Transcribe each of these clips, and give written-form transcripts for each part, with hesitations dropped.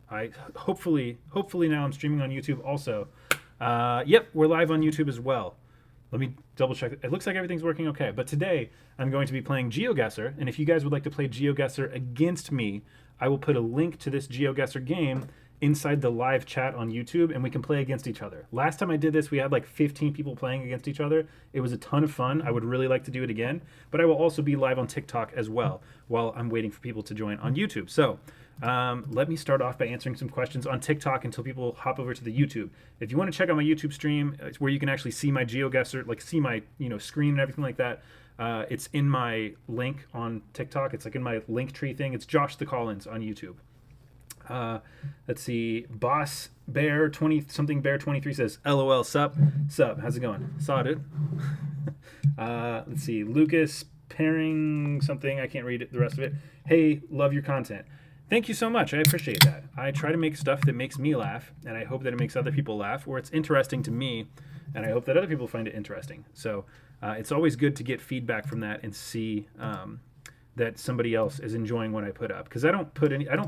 I hopefully now I'm streaming on YouTube also. Yep, we're live on YouTube as well. Let me double check. It looks like everything's working okay. But today I'm going to be playing Geoguessr, and if you guys would like to play Geoguessr against me, I will put a link to this Geoguessr game inside the live chat on YouTube, and we can play against each other. Last time I did this, we had like 15 people playing against each other. It was a ton of fun. I would really like to do it again, but I will also be live on TikTok as well while I'm waiting for people to join on YouTube. So let me start off by answering some questions on TikTok until people hop over to the YouTube. If you want to check out my YouTube stream, it's where you can actually see my Geoguessr, like see my screen and everything like that. It's in my link on TikTok. It's like in my link tree thing. It's Josh the Collins on YouTube. Let's see. Boss Bear 20 something Bear 23 says, "LOL, sup, how's it going? Saw it." Let's see. Lucas pairing something. I can't read it, the rest of it. Hey, love your content. Thank you so much. I appreciate that. I try to make stuff that makes me laugh, and I hope that it makes other people laugh, or it's interesting to me, and I hope that other people find it interesting. So it's always good to get feedback from that and see that somebody else is enjoying what I put up, because I don't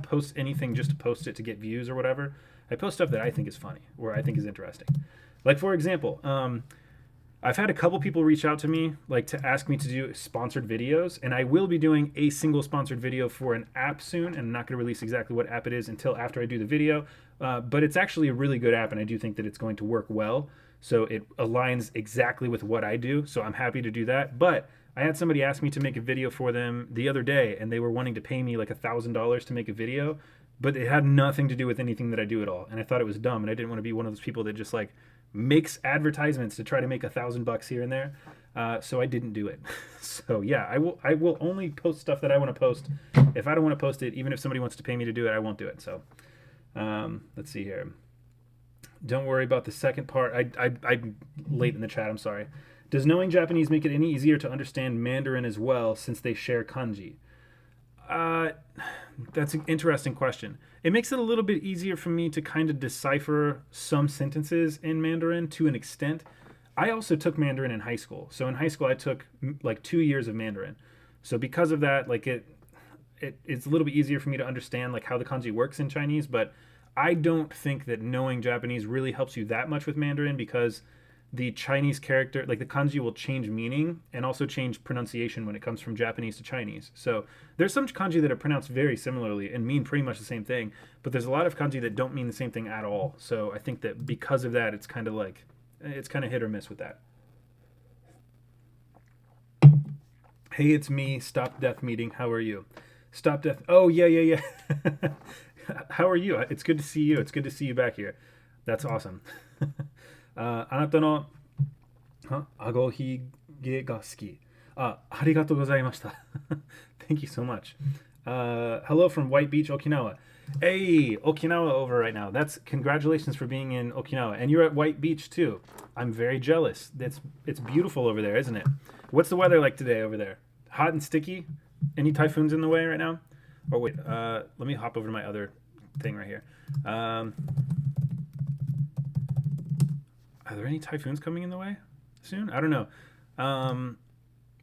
post anything just to post it to get views or whatever. I post stuff that I think is funny or I think is interesting. Like, for example, I've had a couple people reach out to me like to ask me to do sponsored videos, and I will be doing a single sponsored video for an app soon, and I'm not going to release exactly what app it is until after I do the video, but it's actually a really good app, and I do think that it's going to work well, so it aligns exactly with what I do, so I'm happy to do that. But I had somebody ask me to make a video for them the other day, and they were wanting to pay me like $1,000 to make a video, but it had nothing to do with anything that I do at all. And I thought it was dumb, and I didn't want to be one of those people that just like makes advertisements to try to make $1,000 here and there. So I didn't do it. So yeah, I will only post stuff that I want to post. If I don't want to post it, even if somebody wants to pay me to do it, I won't do it. So let's see here. Don't worry about the second part. I'm late in the chat. I'm sorry. Does knowing Japanese make it any easier to understand Mandarin as well, since they share kanji? That's an interesting question. It makes it a little bit easier for me to kind of decipher some sentences in Mandarin to an extent. I also took Mandarin in high school. So in high school, I took like 2 years of Mandarin. So because of that, like it's a little bit easier for me to understand like how the kanji works in Chinese. But I don't think that knowing Japanese really helps you that much with Mandarin, because the Chinese character, like the kanji, will change meaning and also change pronunciation when it comes from Japanese to Chinese. So there's some kanji that are pronounced very similarly and mean pretty much the same thing, but there's a lot of kanji that don't mean the same thing at all. So I think that because of that, it's kind of hit or miss with that. Hey, it's me, Stop Death Meeting. How are you? Stop Death. Oh, yeah. How are you? It's good to see you. It's good to see you back here. That's awesome. あなたの顎ひげが好き。ありがとうございました。Thank you so much. Hello from White Beach, Okinawa. Hey, Okinawa over right now. That's congratulations for being in Okinawa, and you're at White Beach too. I'm very jealous. It's beautiful over there, isn't it? What's the weather like today over there? Hot and sticky? Any typhoons in the way right now? Oh wait, let me hop over to my other thing right here. Are there any typhoons coming in the way soon? I don't know.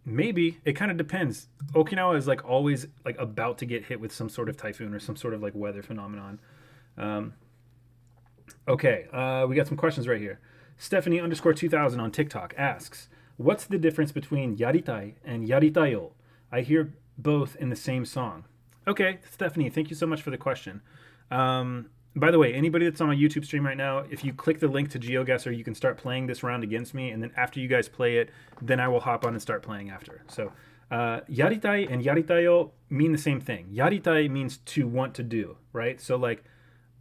Maybe. It kind of depends. Okinawa is like always like about to get hit with some sort of typhoon or some sort of like weather phenomenon. Okay, we got some questions right here. Stephanie _2000 on TikTok asks, what's the difference between yaritai and yaritayo? I hear both in the same song. Okay, Stephanie, thank you so much for the question. By the way, anybody that's on my YouTube stream right now, if you click the link to Geoguessr, you can start playing this round against me, and then after you guys play it, then I will hop on and start playing after. So, yaritai and yaritayo mean the same thing. Yaritai means to want to do, right? So like,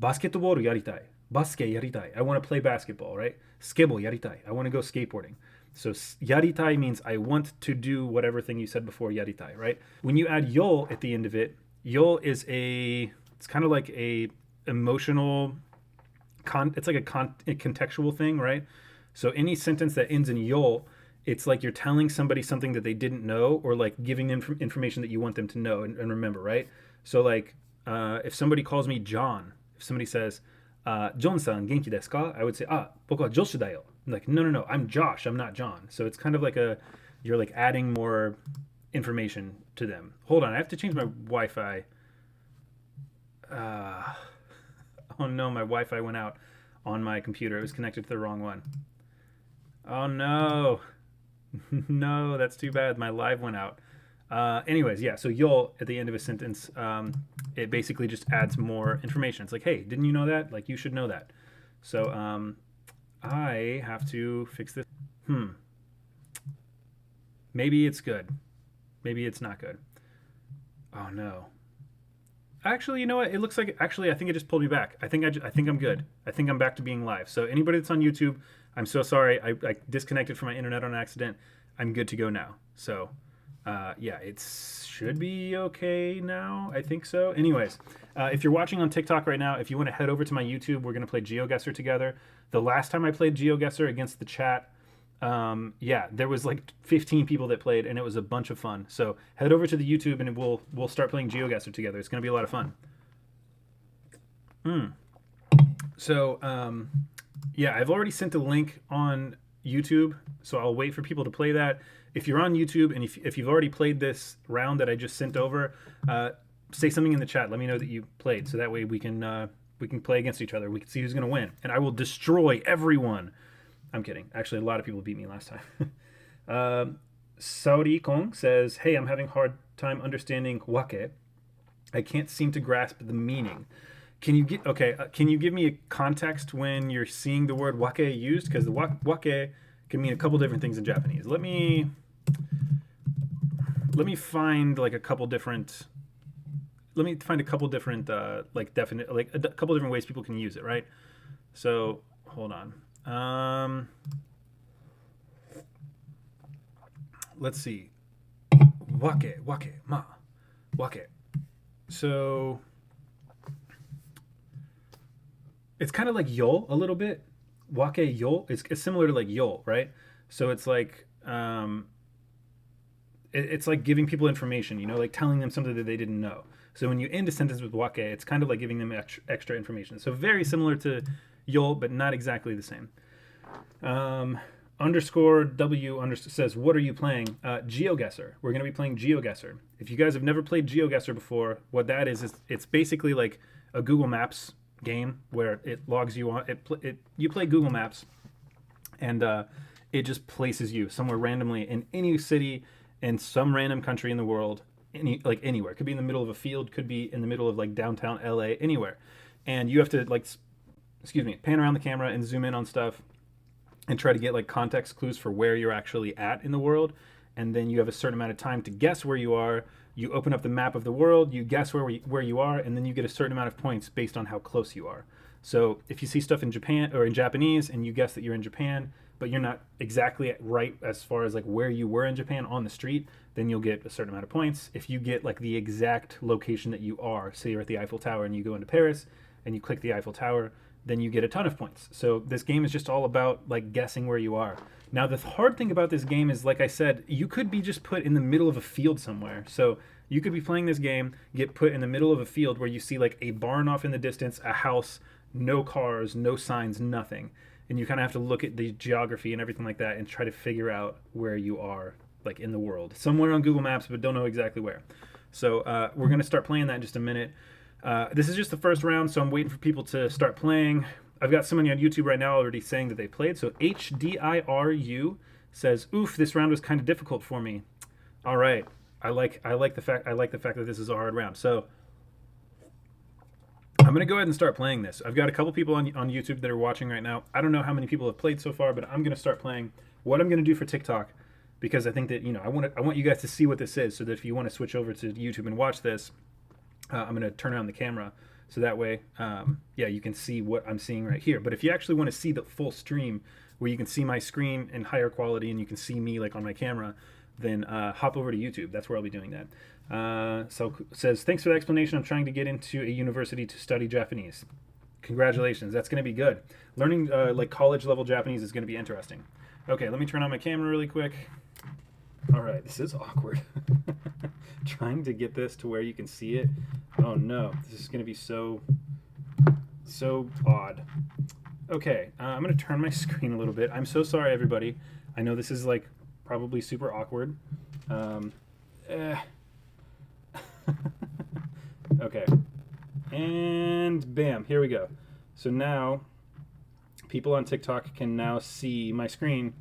basketball yaritai, basket yaritai, I want to play basketball, right? Skebo yaritai, I want to go skateboarding. So yaritai means I want to do whatever thing you said before, yaritai, right? When you add yo at the end of it, yo is it's kind of like a emotional it's like a contextual thing, right? So any sentence that ends in yo, it's like you're telling somebody something that they didn't know, or like giving them information that you want them to know and remember, right? So like if somebody calls me John, if somebody says John-san genki desu ka, I would say boku wa Josh da yo. I'm like, no, I'm Josh, I'm not John. So it's kind of like you're like adding more information to them. Hold on, I have to change my Wi-Fi. Oh no, my Wi-Fi went out on my computer. It was connected to the wrong one. Oh no. No, that's too bad. My live went out. Anyways, yeah, so you'll at the end of a sentence, it basically just adds more information. It's like, hey, didn't you know that? Like, you should know that. So I have to fix this. Maybe it's good. Maybe it's not good. Oh no. Actually, you know what? It looks like actually I think it just pulled me back. I think I'm good. I think I'm back to being live. So anybody that's on YouTube, I'm so sorry. I disconnected from my internet on accident. I'm good to go now. So yeah, it should be okay now. I think so. Anyways, if you're watching on TikTok right now, if you want to head over to my YouTube, we're going to play Geoguessr together. The last time I played Geoguessr against the chat, yeah, there was like 15 people that played, and it was a bunch of fun. So head over to the YouTube, and we'll start playing Geoguessr together. It's going to be a lot of fun. So yeah, I've already sent a link on YouTube, so I'll wait for people to play that. If you're on YouTube and if you've already played this round that I just sent over, say something in the chat. Let me know that you played, so that way we can play against each other. We can see who's going to win, and I will destroy everyone. I'm kidding. Actually, a lot of people beat me last time. Saudi Kong says, "Hey, I'm having a hard time understanding wake. I can't seem to grasp the meaning. Can you can you give me a context when you're seeing the word wake used? Because the wake can mean a couple different things in Japanese. Let me find like a couple different. Let me find a couple different like definite like a couple different ways people can use it, right? So hold on. Let's see. Wake ma wake. So it's kind of like yol a little bit. Wake yol. It's similar to like yol, right? So it's like it's like giving people information, you know, like telling them something that they didn't know. So when you end a sentence with wake, it's kind of like giving them extra information. So very similar to yol, but not exactly the same. Underscore W says, what are you playing? Geoguessr. We're going to be playing Geoguessr. If you guys have never played Geoguessr before, what that is it's basically like a Google Maps game where it logs you on. You play Google Maps, and it just places you somewhere randomly in any city in some random country in the world, anywhere. It could be in the middle of a field, could be in the middle of like downtown LA, anywhere. And you have to like, pan around the camera and zoom in on stuff and try to get like context clues for where you're actually at in the world. And then you have a certain amount of time to guess where you are. You open up the map of the world, you guess where you are, and then you get a certain amount of points based on how close you are. So if you see stuff in Japan or in Japanese and you guess that you're in Japan, but you're not exactly right as far as like where you were in Japan on the street, then you'll get a certain amount of points. If you get like the exact location that you are, say you're at the Eiffel Tower and you go into Paris and you click the Eiffel Tower, then you get a ton of points. So this game is just all about like guessing where you are. Now the hard thing about this game is, like I said, you could be just put in the middle of a field somewhere. So you could be playing this game, get put in the middle of a field where you see like a barn off in the distance, a house, no cars, no signs, nothing. And you kind of have to look at the geography and everything like that and try to figure out where you are like in the world. Somewhere on Google Maps, but don't know exactly where. So we're going to start playing that in just a minute. This is just the first round, so I'm waiting for people to start playing. I've got somebody on YouTube right now already saying that they played. So HDIRU says, "Oof, this round was kind of difficult for me." All right, I like the fact that this is a hard round. So I'm gonna go ahead and start playing this. I've got a couple people on YouTube that are watching right now. I don't know how many people have played so far, but I'm gonna start playing. What I'm gonna do for TikTok, because I think that I want you guys to see what this is, so that if you want to switch over to YouTube and watch this, I'm gonna turn on the camera. So that way, yeah, you can see what I'm seeing right here. But if you actually want to see the full stream, where you can see my screen in higher quality and you can see me like on my camera, then hop over to YouTube. That's where I'll be doing that. So says, "Thanks for the explanation. I'm trying to get into a university to study Japanese." Congratulations. That's going to be good. Learning like college level Japanese is going to be interesting. Okay, let me turn on my camera really quick. All right, this is awkward. Trying to get this to where you can see it. Oh no, this is going to be so odd. Okay, I'm going to turn my screen a little bit. I'm so sorry, everybody. I know this is like probably super awkward. Okay, And bam, here we go. So now people on TikTok can now see my screen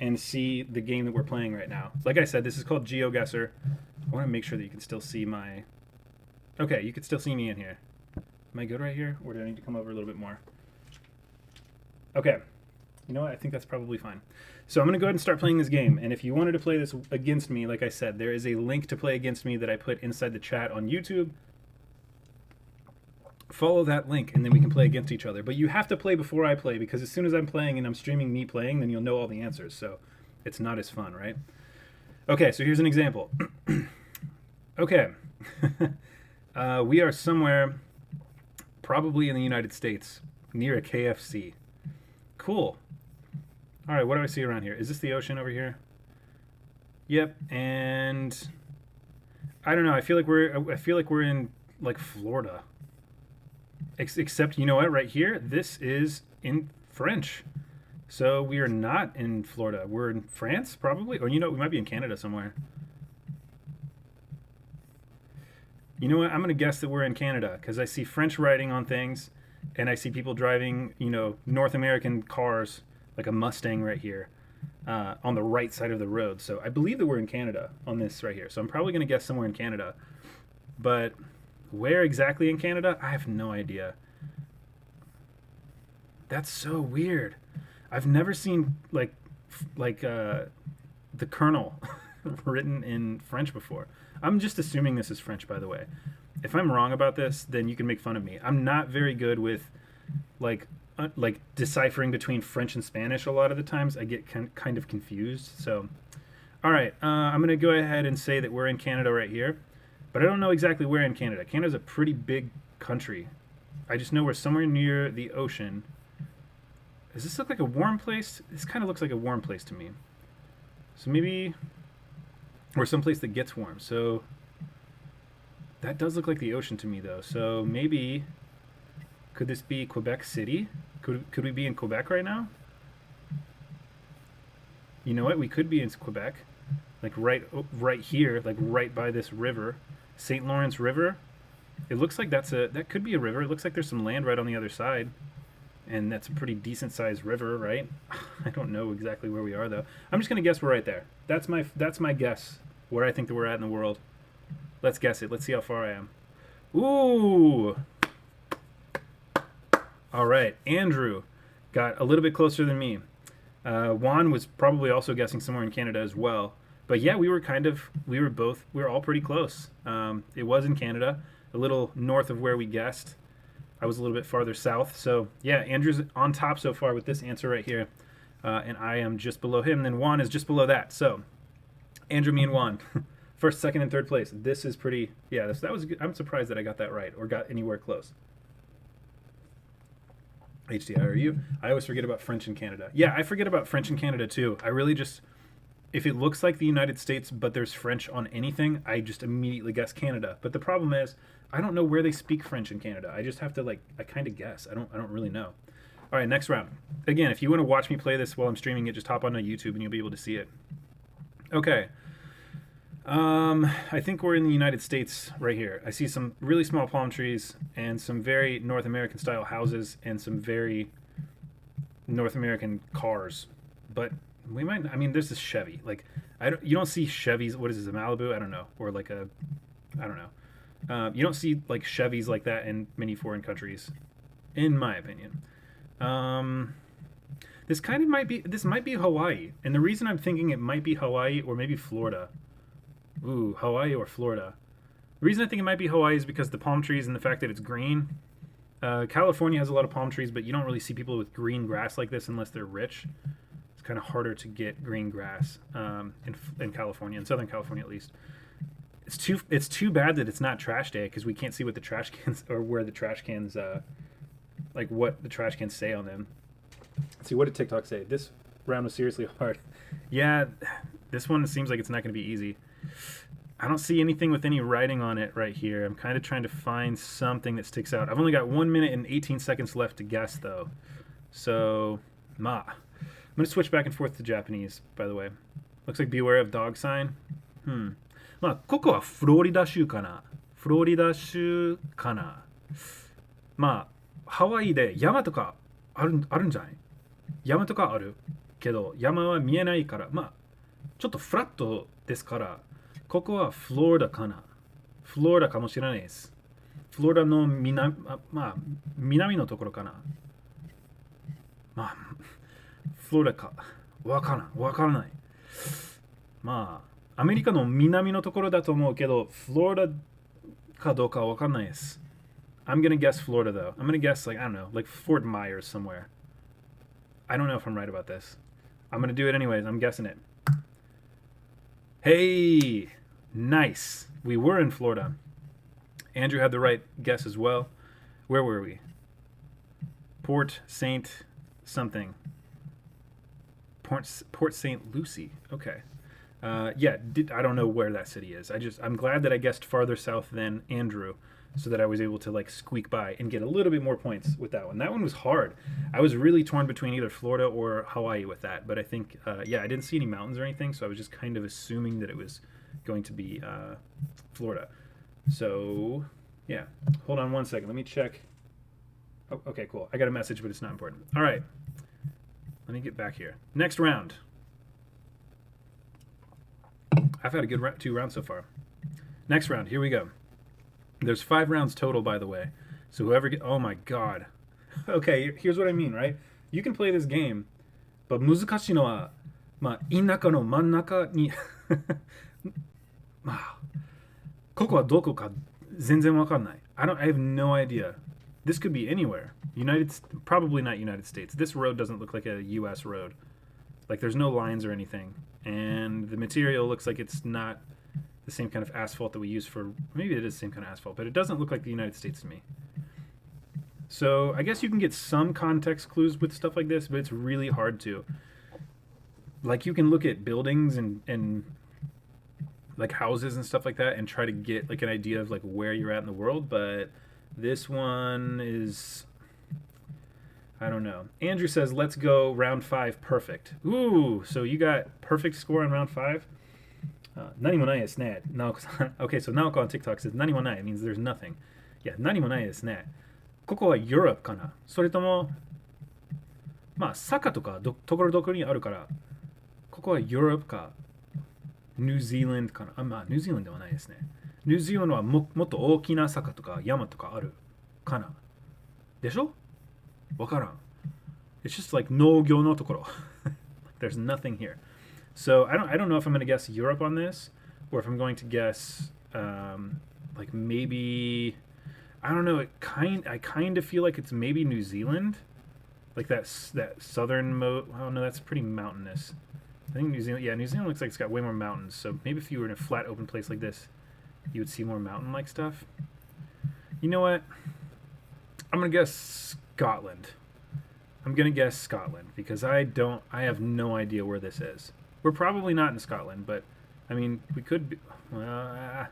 and see the game that we're playing right now. Like I said, this is called Geoguessr. I want to make sure that you can still see my... Okay, you can still see me in here. Am I good right here, or do I need to come over a little bit more? Okay. You know what? I think that's probably fine. So I'm going to go ahead and start playing this game. And if you wanted to play this against me, like I said, there is a link to play against me that I put inside the chat on YouTube. Follow that link, and then we can play against each other. But you have to play before I play, because as soon as I'm playing and I'm streaming me playing, then you'll know all the answers. So it's not as fun, right? Okay, so here's an example. Okay. We are somewhere, probably in the United States, near a KFC. Cool. All right, what do I see around here? Is this the ocean over here? Yep, and I don't know. I feel like we're in like Florida. Except, you know what? Right here, this is in French. So we are not in Florida. We're in France, probably, or you know, we might be in Canada somewhere. You know what? I'm gonna guess that we're in Canada because I see French writing on things, and I see people driving, you know, North American cars. Like a Mustang right here on the right side of the road. So I believe that we're in Canada on this right here. So I'm probably going to guess somewhere in Canada. But where exactly in Canada? I have no idea. That's so weird. I've never seen like the Colonel written in French before. I'm just assuming this is French, by the way. If I'm wrong about this, then you can make fun of me. I'm not very good with like deciphering between French and Spanish a lot of the times. I get kind of confused. So, all right, I'm going to go ahead and say that we're in Canada right here, but I don't know exactly where in Canada. Canada's a pretty big country. I just know we're somewhere near the ocean. Does this look like a warm place? This kind of looks like a warm place to me. So maybe, or someplace that gets warm. So that does look like the ocean to me, though. So maybe, could this be Quebec City? Could we be in Quebec right now? You know what? We could be in Quebec, like right here, like right by this river, St. Lawrence River. It looks like that could be a river. It looks like there's some land right on the other side, and that's a pretty decent sized river, right? I don't know exactly where we are though. I'm just gonna guess we're right there. That's my guess where I think that we're at in the world. Let's guess it. Let's see how far I am. Ooh. All right, Andrew got a little bit closer than me. Juan was probably also guessing somewhere in Canada as well. But yeah, we were all pretty close. It was in Canada, a little north of where we guessed. I was a little bit farther south. So yeah, Andrew's on top so far with this answer right here. And I am just below him. Then Juan is just below that. So Andrew, me, and Juan, first, second, and third place. This is pretty, yeah, that was good. I'm surprised that I got that right or got anywhere close. HDIRU. I always forget about French in Canada. Yeah, I forget about French in Canada too. I really just, if it looks like the United States but there's French on anything, I just immediately guess Canada. But the problem is, I don't know where they speak French in Canada. I just have to I kind of guess. I don't really know. All right, next round. Again, if you want to watch me play this while I'm streaming it, just hop onto YouTube and you'll be able to see it. Okay. I think we're in the United States right here. I see some really small palm trees and some very North American style houses and some very North American cars. But we might, I mean, there's this Chevy. Like, you don't see Chevys. What is this, a Malibu? I don't know. Or like a, I don't know. You don't see like Chevys like that in many foreign countries, in my opinion. This might be Hawaii. And the reason I'm thinking it might be Hawaii or maybe Florida. Ooh, Hawaii or Florida. The reason I think it might be Hawaii is because the palm trees and the fact that it's green. California has a lot of palm trees, but you don't really see people with green grass like this unless they're rich. It's kind of harder to get green grass in California, in Southern California at least. It's too bad that it's not trash day because we can't see what the trash cans or where the trash cans, like what the trash cans say on them. Let's see, what did TikTok say? This round was seriously hard. Yeah, this one seems like it's not going to be easy. I don't see anything with any writing on it right here. I'm kind of trying to find something that sticks out. I've only got 1 minute and 18 seconds left to guess, though. So, I'm going to switch back and forth to Japanese, by the way. Looks like beware of dog sign. ここはフロリダ州かな。フロリダ州かな。まあ、ハワイで山とかあるんじゃない？山とかあるけど、山は見えないから、まあ、ちょっとフラットですから、ここはフロリダかな。フロリダかもしれないです。フロリダの南のところかな。まあ、フロリダか。わからない。まあ、アメリカの南のところだと思うけど、フロリダかどうかわかんないです。I'm gonna guess Florida though. I'm gonna guess like I don't know, like Fort Myers somewhere. I don't know if I'm right about this. I'm gonna do it anyways. I'm guessing it. Hey, nice. We were in Florida. Andrew had the right guess as well. Where were we? Port Saint something. Port Saint Lucie. Okay. I don't know where that city is. I'm glad that I guessed farther south than Andrew, so that I was able to like squeak by and get a little bit more points with that one. That one was hard. I was really torn between either Florida or Hawaii with that, but I think I didn't see any mountains or anything, so I was just kind of assuming that it was going to be Florida. So yeah, hold on one second. Let me check. Oh, okay, cool. I got a message, but it's not important. All right, let me get back here. Next round. I've had a good 2 rounds so far. Next round, here we go. There's 5 rounds total, by the way. So whoever oh my god. Okay, here's what I mean, right? You can play this game, but 難しいのは、まあ、田舎の真ん中にまあ、ここはどこか全然わかんない. I have no idea. This could be anywhere. Probably not United States. This road doesn't look like a US road. Like there's no lines or anything. And the material looks like it's not the same kind of asphalt that we use for, maybe it is the same kind of asphalt, but it doesn't look like the United States to me. So I guess you can get some context clues with stuff like this, but it's really hard to. Like you can look at buildings and like houses and stuff like that and try to get like an idea of like where you're at in the world, but this one is, I don't know. Andrew says, let's go round 5 perfect. Ooh, so you got perfect score on round 5? 何もないですね。Okay, so Naoko on TikTok says 何もない means there's nothing. Yeah, 何もないですね。ここは Europe かな。それとも、まあ、坂とかところどころにあるから、ここは Europe か、New Zealand かな。まあ、New Zealand ではないですね。New Zealand はもっと大きな坂とか山とかあるかな。でしょ？わからん. It's just like 農業のところ. There's nothing here. So I don't know if I'm going to guess Europe on this, or if I'm going to guess like maybe, I don't know. I kind of feel like it's maybe New Zealand, like that southern oh no, that's pretty mountainous. I think New Zealand. Yeah, New Zealand looks like it's got way more mountains. So maybe if you were in a flat open place like this, you would see more mountain-like stuff. You know what? I'm gonna guess Scotland. I'm gonna guess Scotland because I have no idea where this is. We're probably not in Scotland, but I mean, we could be. I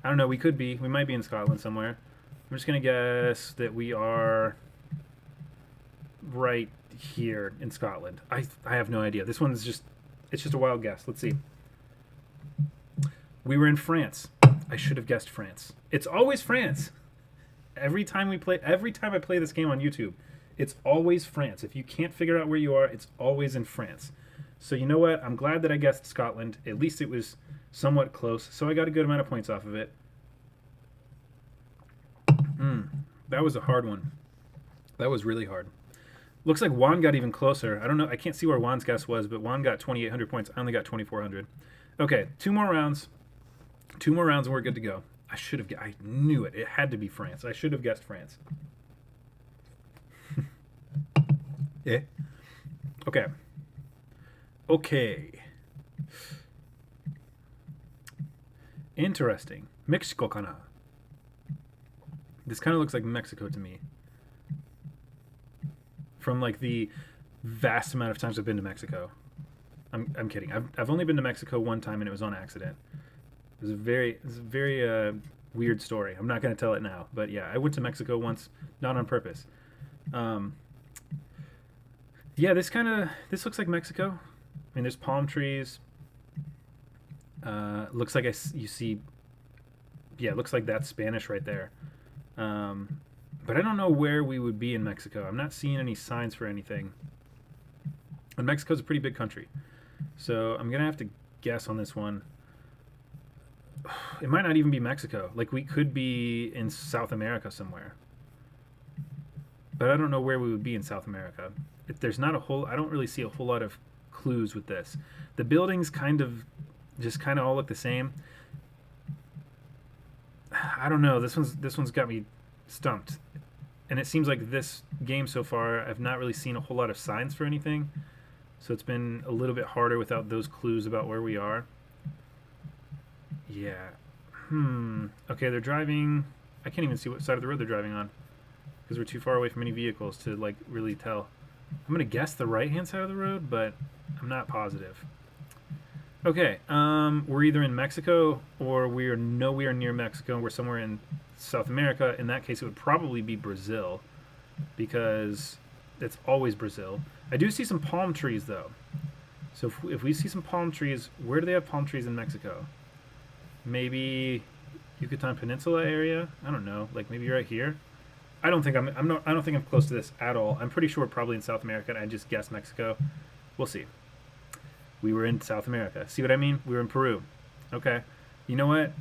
don't know. We could be. We might be in Scotland somewhere. I'm just gonna guess that we are right here in Scotland. I have no idea. This one's just. It's just a wild guess. Let's see. We were in France. I should have guessed France. It's always France. Every time I play this game on YouTube, it's always France. If you can't figure out where you are, it's always in France. So you know what? I'm glad that I guessed Scotland. At least it was somewhat close. So I got a good amount of points off of it. That was a hard one. That was really hard. Looks like Juan got even closer. I don't know. I can't see where Juan's guess was, but Juan got 2,800 points. I only got 2,400. Okay, 2 more rounds. 2 more rounds and we're good to go. I knew it. It had to be France. I should have guessed France. Yeah. Okay. Okay. Interesting. Mexico kana. This kind of looks like Mexico to me. From like the vast amount of times I've been to Mexico. I'm kidding. I've only been to Mexico one time and it was on accident. It was a very weird story. I'm not going to tell it now, but yeah, I went to Mexico once, not on purpose. Yeah, this looks like Mexico. I mean, there's palm trees. Looks like you see. Yeah, it looks like that's Spanish right there. But I don't know where we would be in Mexico. I'm not seeing any signs for anything. And Mexico's a pretty big country. So I'm going to have to guess on this one. It might not even be Mexico. Like, we could be in South America somewhere. But I don't know where we would be in South America. If there's not a whole... I don't really see a whole lot of clues with this. The buildings just kind of all look the same. I don't know. This one's got me stumped. And it seems like this game so far, I've not really seen a whole lot of signs for anything. So it's been a little bit harder without those clues about where we are. Yeah. Okay, they're driving... I can't even see what side of the road they're driving on, because we're too far away from any vehicles to, like, really tell. I'm going to guess the right-hand side of the road, but I'm not positive. Okay, we're either in Mexico or we are nowhere near Mexico. We're somewhere in South America. In that case, it would probably be Brazil, because it's always Brazil. I do see some palm trees, though. So if we see some palm trees, where do they have palm trees in Mexico? Maybe Yucatan Peninsula area? I don't know. Like, maybe right here? I don't think I'm close to this at all. I'm pretty sure we're probably in South America, and I just guessed Mexico. We'll see. We were in South America. See what I mean? We were in Peru. Okay. You know what?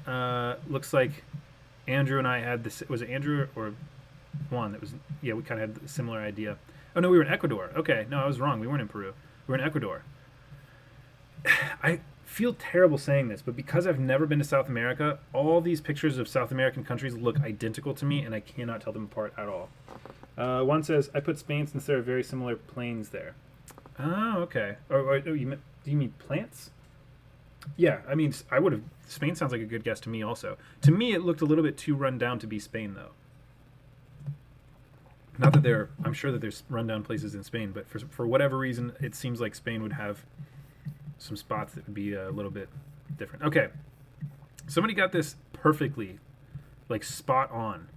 Looks like Andrew and I had this. Was it Andrew or Juan? That was, yeah, we kind of had a similar idea. Oh, no, we were in Ecuador. Okay. No, I was wrong. We weren't in Peru. We were in Ecuador. I feel terrible saying this, but because I've never been to South America, all these pictures of South American countries look identical to me, and I cannot tell them apart at all. One says, I put Spain since there are very similar plains there. Oh, okay. Do you mean plants? Yeah, I mean, I would have... Spain sounds like a good guess to me also. To me, it looked a little bit too run down to be Spain, though. Not that there... I'm sure that there's rundown places in Spain, but for whatever reason, it seems like Spain would have some spots that would be a little bit different. Okay. Somebody got this perfectly, like spot on.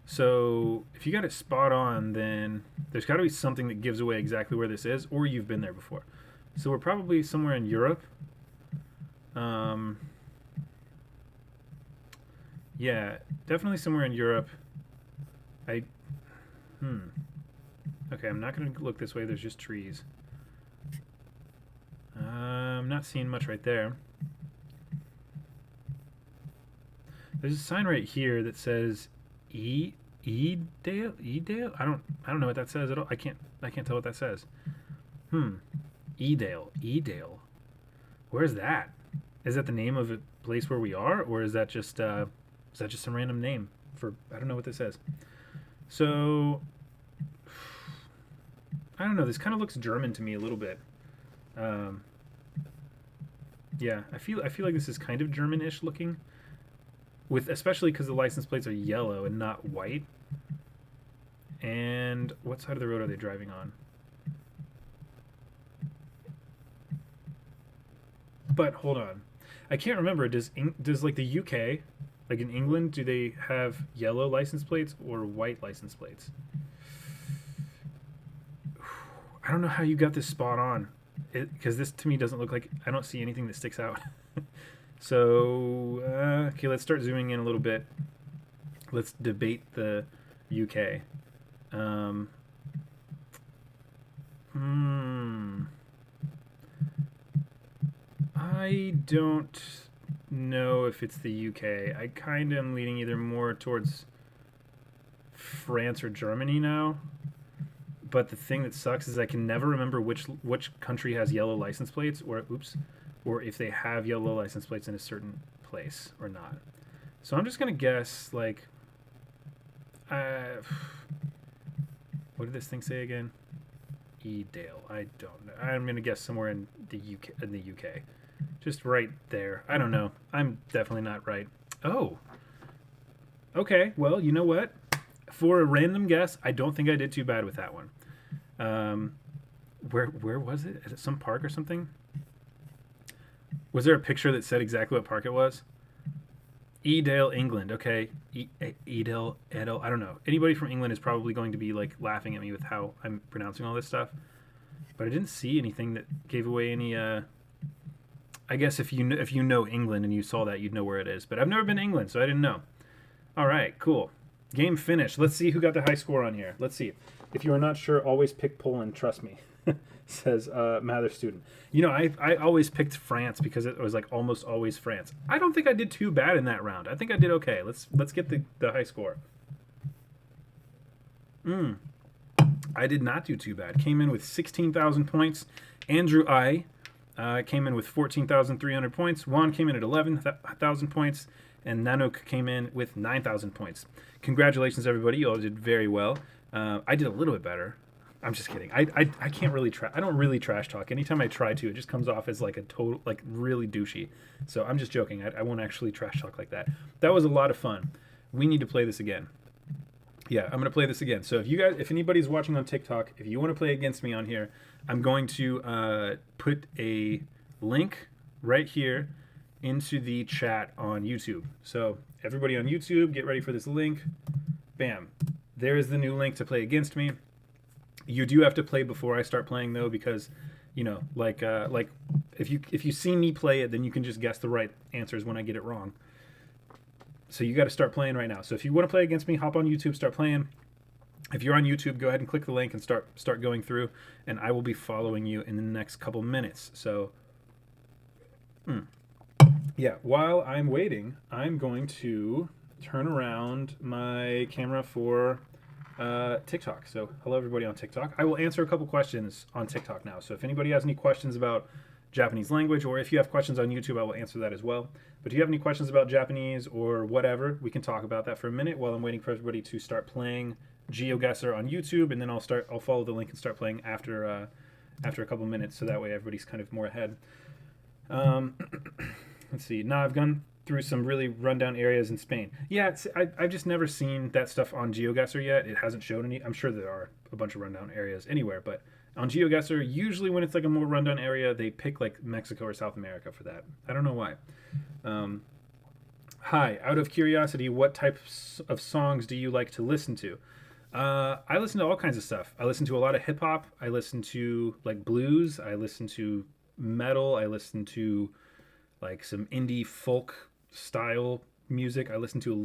So if you got it spot on, then there's got to be something that gives away exactly where this is, or you've been there before. So we're probably somewhere in Europe. Yeah, definitely somewhere in Europe. Okay, I'm not going to look this way. There's just trees. I'm not seeing much right there. There's a sign right here that says Edale? I don't know what that says at all. I can't tell what that says. Edale. Where's that? Is that the name of a place where we are, or is that just some random name for... I don't know what this says. So I don't know. This kind of looks German to me a little bit. Yeah, I feel like this is kind of German-ish looking, especially because the license plates are yellow and not white. And what side of the road are they driving on? But hold on, I can't remember. Does like the UK, like in England, do they have yellow license plates or white license plates? I don't know how you got this spot on, because this to me doesn't look like... I don't see anything that sticks out. So okay, let's start zooming in a little bit. Let's debate the UK. I don't know if it's the UK. I kind of am leaning either more towards France or Germany now. But the thing that sucks is I can never remember which country has yellow license plates, or if they have yellow license plates in a certain place or not. So I'm just gonna guess, like, what did this thing say again? Edale. I don't know. I'm gonna guess somewhere in the UK. Just right there. I don't know. I'm definitely not right. Oh. Okay. Well, you know what? For a random guess, I don't think I did too bad with that one. Where was it? Is it some park or something? Was there a picture that said exactly what park it was? Edale, England. Okay. Edale. I don't know. Anybody from England is probably going to be like laughing at me with how I'm pronouncing all this stuff. But I didn't see anything that gave away any... I guess if you know England and you saw that, you'd know where it is. But I've never been to England, so I didn't know. All right, cool. Game finished. Let's see who got the high score on here. Let's see. If you are not sure, always pick Poland. Trust me, says Mather student. You know, I always picked France because it was like almost always France. I don't think I did too bad in that round. I think I did okay. Let's get the high score. I did not do too bad. Came in with 16,000 points. Andrew I came in with 14,300 points. Juan came in at 11,000 points. And Nanook came in with 9,000 points. Congratulations, everybody. You all did very well. I did a little bit better. I'm just kidding. I can't really I don't really trash talk. Anytime I try to, it just comes off as like a total, like really douchey. So I'm just joking. I won't actually trash talk like that. That was a lot of fun. We need to play this again. Yeah, I'm going to play this again. So if anybody's watching on TikTok, if you want to play against me on here, I'm going to put a link right here into the chat on YouTube. So everybody on YouTube, get ready for this link. Bam. There is the new link to play against me. You do have to play before I start playing though, because you know, like if you see me play it, then you can just guess the right answers when I get it wrong. So you got to start playing right now. So if you want to play against me, hop on YouTube, start playing. If you're on YouTube, go ahead and click the link and start going through, and I will be following you in the next couple minutes. So yeah, while I'm waiting, I'm going to turn around my camera for TikTok. So hello everybody on TikTok. I will answer a couple questions on TikTok now. So if anybody has any questions about Japanese language, or if you have questions on YouTube, I will answer that as well. But if you have any questions about Japanese or whatever, we can talk about that for a minute while I'm waiting for everybody to start playing Geoguessr on YouTube, and then I'll follow the link and start playing after a couple minutes, so that way everybody's kind of more ahead. Let's see. Now I've gone through some really rundown areas in Spain. Yeah, I've just never seen that stuff on Geoguessr yet. It hasn't showed any. I'm sure there are a bunch of rundown areas anywhere, but on Geoguessr, usually when it's like a more rundown area, they pick like Mexico or South America for that. I don't know why. Hi, out of curiosity, what types of songs do you like to listen to? I listen to all kinds of stuff. I listen to a lot of hip hop. I listen to like blues. I listen to metal. I listen to like some indie folk style music. I listen to a little